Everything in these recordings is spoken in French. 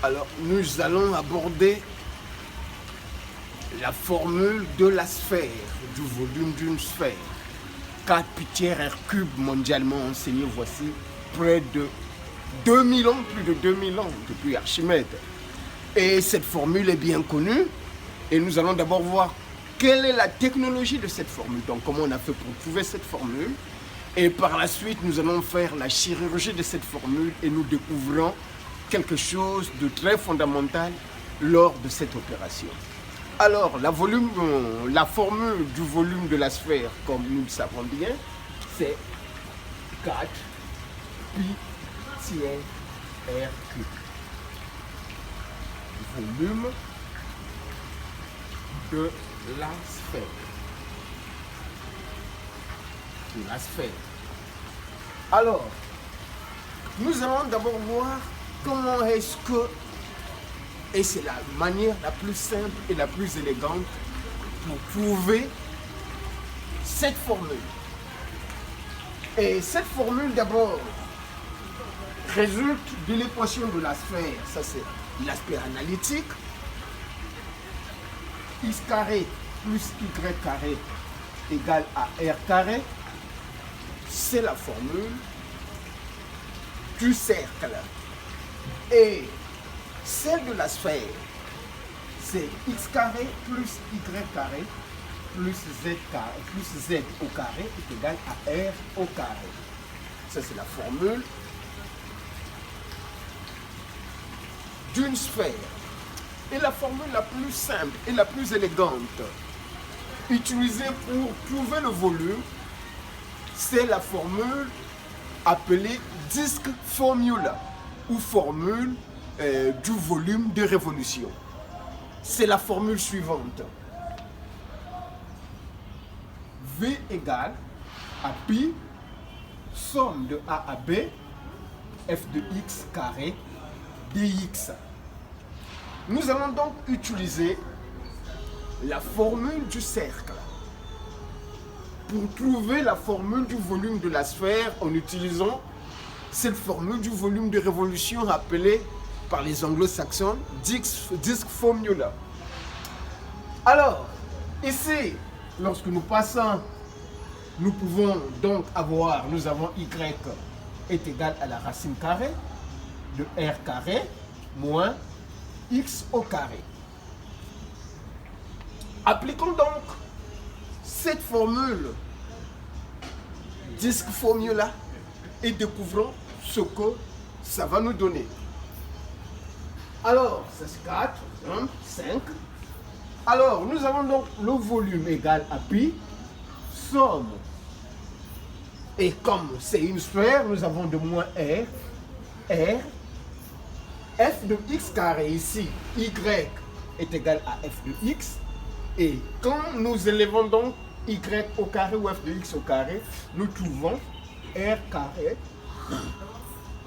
Alors, nous allons aborder la formule de la sphère, du volume d'une sphère. 4 pi tiers r cube mondialement enseigné voici près de 2000 ans, plus de 2000 ans depuis Archimède. Et cette formule est bien connue et nous allons d'abord voir quelle est la technologie de cette formule, donc comment on a fait pour trouver cette formule. Et par la suite, nous allons faire la chirurgie de cette formule et nous découvrons quelque chose de très fondamental lors de cette opération. Alors, la formule du volume de la sphère, comme nous le savons bien, c'est 4 pi tiers r cube. Volume de la sphère. De la sphère. Alors, nous allons d'abord voir comment est-ce que, et c'est la manière la plus simple et la plus élégante pour trouver cette formule. Et cette formule d'abord résulte de l'équation de la sphère, ça c'est l'aspect analytique, x carré plus y carré égale à r carré, c'est la formule du cercle. Et celle de la sphère, c'est x carré plus y carré plus z au carré est égal à r au carré. Ça c'est la formule d'une sphère. Et la formule la plus simple et la plus élégante utilisée pour trouver le volume, c'est la formule appelée disk formula ou formule du volume de révolution. C'est la formule suivante. V égale à pi, somme de A à B, f de x carré dx. Nous allons donc utiliser la formule du cercle. Pour trouver la formule du volume de la sphère en utilisant cette formule du volume de révolution appelée par les anglo-saxons disk formula. Alors, ici, lorsque nous passons, nous pouvons donc avoir, nous avons y est égal à la racine carrée de r carré moins x au carré. Appliquons donc cette formule disk formula et découvrons ce que ça va nous donner. Alors, c'est 4, 5. Alors, nous avons donc le volume égal à pi, somme. Et comme c'est une sphère, nous avons de moins r, f de x carré ici, y est égal à f de x. Et quand nous élevons donc y au carré ou f de x au carré, nous trouvons r carré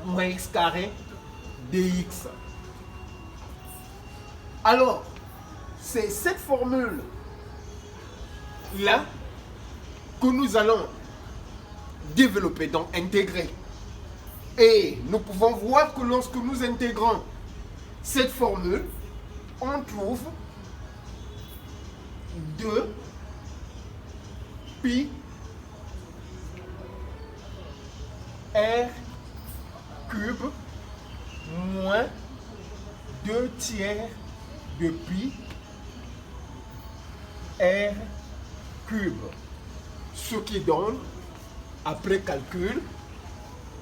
moins x carré dx. Alors, c'est cette formule-là que nous allons développer, donc intégrer. Et nous pouvons voir que lorsque nous intégrons cette formule, on trouve 2 pi r cube moins 2 tiers de pi r cube. Ce qui donne, après calcul,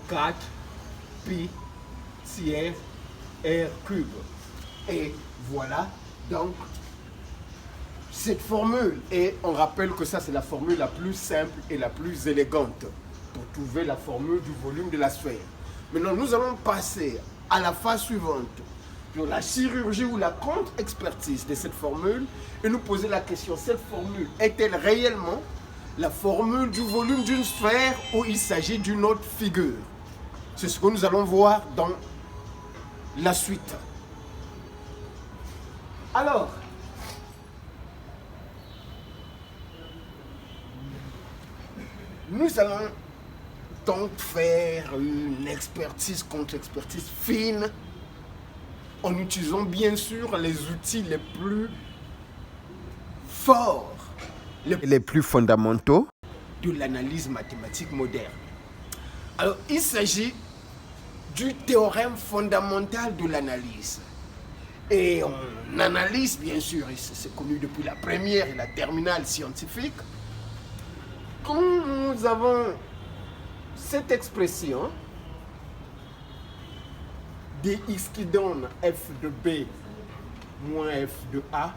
4 pi tiers r cube. Et voilà donc cette formule. Et on rappelle que ça c'est la formule la plus simple et la plus élégante pour trouver la formule du volume de la sphère. Maintenant nous allons passer à la phase suivante, sur la chirurgie ou la contre-expertise de cette formule et nous poser la question, cette formule est-elle réellement la formule du volume d'une sphère ou il s'agit d'une autre figure? C'est ce que nous allons voir dans la suite. Alors, nous allons donc faire une expertise contre expertise fine en utilisant bien sûr les outils les plus forts, les plus fondamentaux de l'analyse mathématique moderne. Alors, il s'agit du théorème fondamental de l'analyse. Et on analyse, bien sûr, et c'est connu depuis la première et la terminale scientifique, quand nous avons cette expression dx qui donne f de b moins f de a,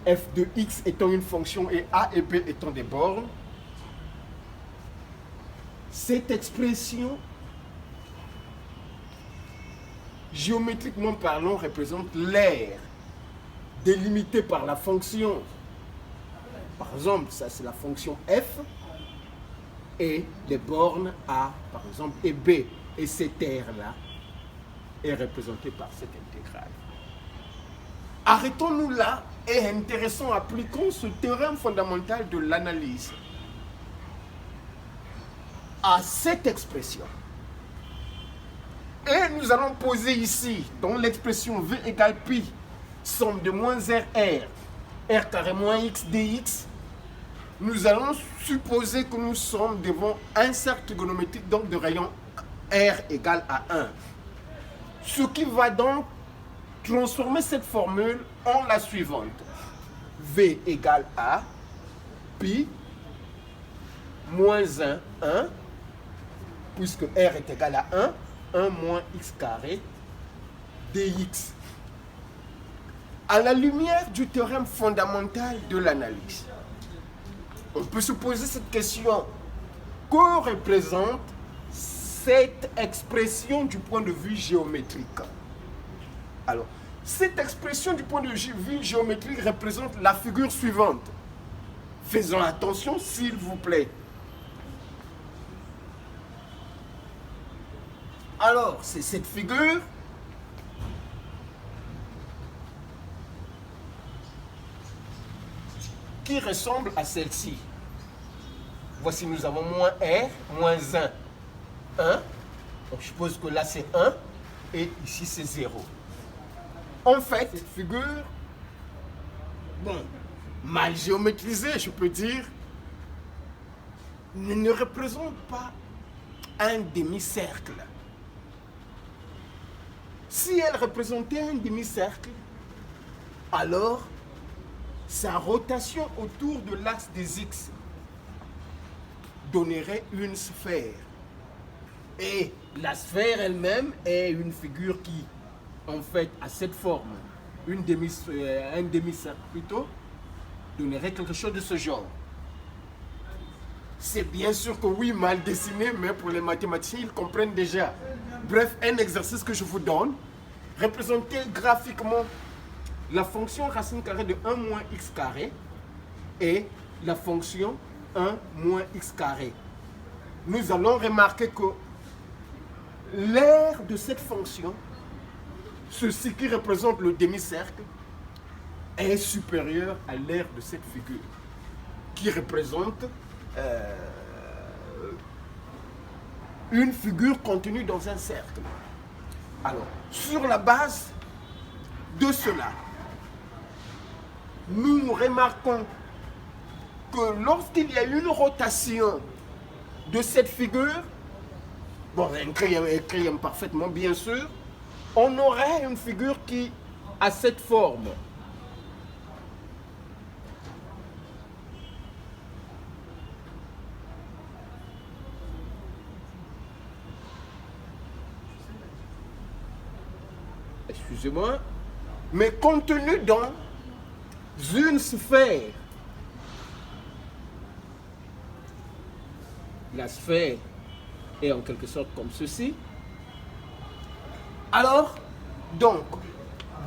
f de x étant une fonction et a et b étant des bornes, cette expression, géométriquement parlant, représente l'aire délimitée par la fonction. Par exemple, ça c'est la fonction f et les bornes a, par exemple, et b. Et cette aire-là est représentée par cette intégrale. Arrêtons-nous là et intéressons, appliquons ce théorème fondamental de l'analyse à cette expression. Et nous allons poser ici, dans l'expression v égale pi, somme de moins r carré moins x dx, nous allons supposer que nous sommes devant un cercle trigonométrique donc de rayon r égale à 1. Ce qui va donc transformer cette formule en la suivante. V égale à pi moins 1, 1, puisque r est égal à 1 moins x carré dx. À la lumière du théorème fondamental de l'analyse, on peut se poser cette question. Que représente cette expression du point de vue géométrique? Alors, cette expression du point de vue géométrique représente la figure suivante. Faisons attention, s'il vous plaît. Alors, c'est cette figure qui ressemble à celle-ci. Voici, nous avons moins r, moins 1. 1, donc je suppose que là c'est 1 et ici c'est 0. En fait, cette figure, bon, mal géométrisée, je peux dire, ne représente pas un demi-cercle. Si elle représentait un demi-cercle, alors sa rotation autour de l'axe des x donnerait une sphère. Et la sphère elle-même est une figure qui, en fait, a cette forme. Un demi-cercle plutôt, donnerait quelque chose de ce genre. C'est bien sûr que oui, mal dessiné, mais pour les mathématiciens, ils comprennent déjà. Bref, un exercice que je vous donne, représentez graphiquement la fonction racine carrée de 1 moins x carré et la fonction 1 moins x carré. Nous allons remarquer que l'aire de cette fonction, ceci qui représente le demi-cercle, est supérieur à l'aire de cette figure, qui représente une figure contenue dans un cercle. Alors, sur la base de cela, nous remarquons que lorsqu'il y a une rotation de cette figure, bon, écrire parfaitement bien sûr, on aurait une figure qui a cette forme. Excusez-moi, mais contenu dans une sphère. La sphère est en quelque sorte comme ceci. Alors, donc,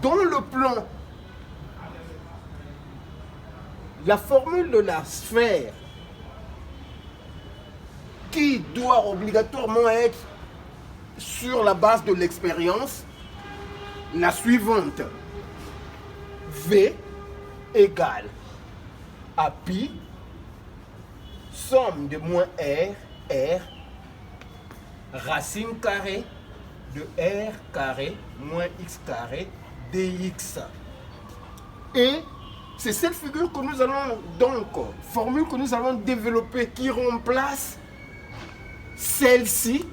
dans le plan, la formule de la sphère qui doit obligatoirement être sur la base de l'expérience, la suivante. V égale à pi, somme de moins r, racine carrée de R carré moins X carré dx. Et c'est cette figure que nous allons donc, formule que nous allons développer qui remplace celle-ci